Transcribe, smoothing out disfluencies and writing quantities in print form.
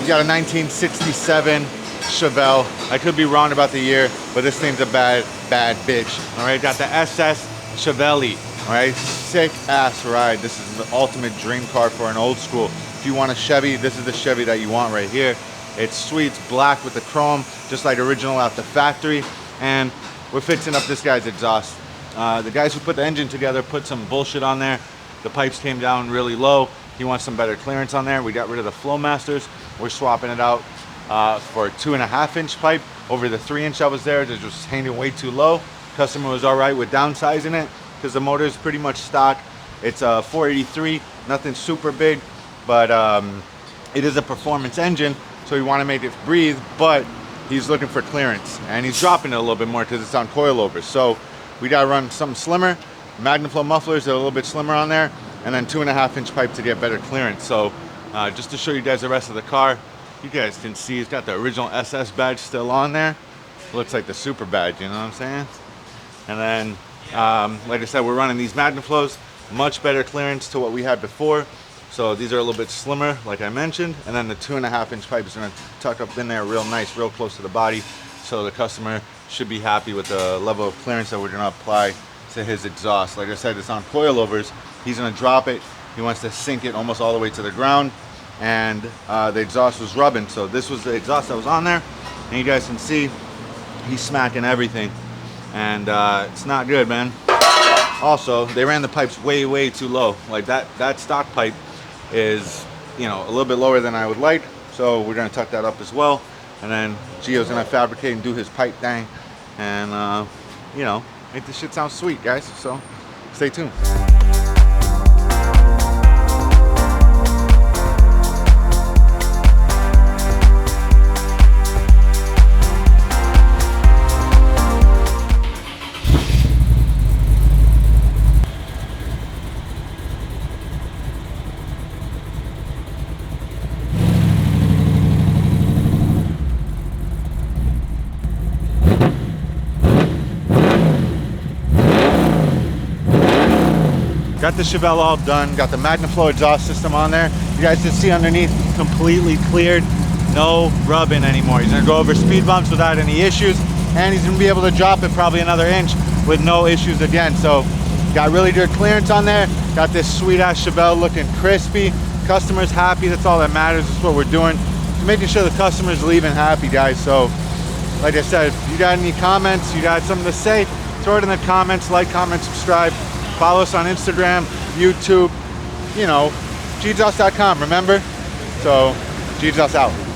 You got a 1967 Chevelle. I could be wrong about the year, but this thing's a bad bitch. All right, got the SS Chevelle. All right, sick ass ride. This is the ultimate dream car for an old school. If you want a Chevy, this is the Chevy that you want right here. It's sweet, it's black with the chrome, just like original out the factory. And we're fixing up this guy's exhaust. The guys who put the engine together put some bullshit on there. The pipes came down really low. He wants some better clearance on there. We got rid of the Flowmasters. We're swapping it out for a 2.5-inch pipe over the 3-inch that was there. They're just hanging way too low. Customer was all right with downsizing it because the motor is pretty much stock. It's a 483, nothing super big, but it is a performance engine, so we want to make it breathe, but he's looking for clearance, and he's dropping it a little bit more because it's on coilovers. So we got to run something slimmer. MagnaFlow mufflers are a little bit slimmer on there, and then 2.5-inch pipe to get better clearance. So just to show you guys the rest of the car, you guys can see it's got the original SS badge still on there. Looks like the super badge, you know what I'm saying? And then, like I said, we're running these MagnaFlows, much better clearance to what we had before. So these are a little bit slimmer, like I mentioned, and then the 2.5-inch pipe is going to tuck up in there real nice, real close to the body. So the customer should be happy with the level of clearance that we're going to apply to his exhaust. Like I said, it's on coilovers. He's going to drop it. He wants to sink it almost all the way to the ground, and the exhaust was rubbing. So this was the exhaust that was on there, and you guys can see he's smacking everything, and it's not good, man. Also, they ran the pipes way too low. Like that stock pipe is, you know, a little bit lower than I would like, so we're going to tuck that up as well. And then Gio's going to fabricate and do his pipe thing, and you know, make this shit sound sweet, guys. So stay tuned. Got the Chevelle all done, got the MagnaFlow exhaust system on there. You guys can see underneath, completely cleared, no rubbing anymore. He's gonna go over speed bumps without any issues, and he's gonna be able to drop it probably another inch with no issues again. So got really good clearance on there. Got this sweet ass Chevelle looking crispy. Customer's happy, that's all that matters. That's what we're doing. Making sure the customer's leaving happy, guys. So like I said, if you got any comments, you got something to say, throw it in the comments, like, comment, subscribe. Follow us on Instagram, YouTube, you know, Gexhaust.com, remember? So, Gexhaust out.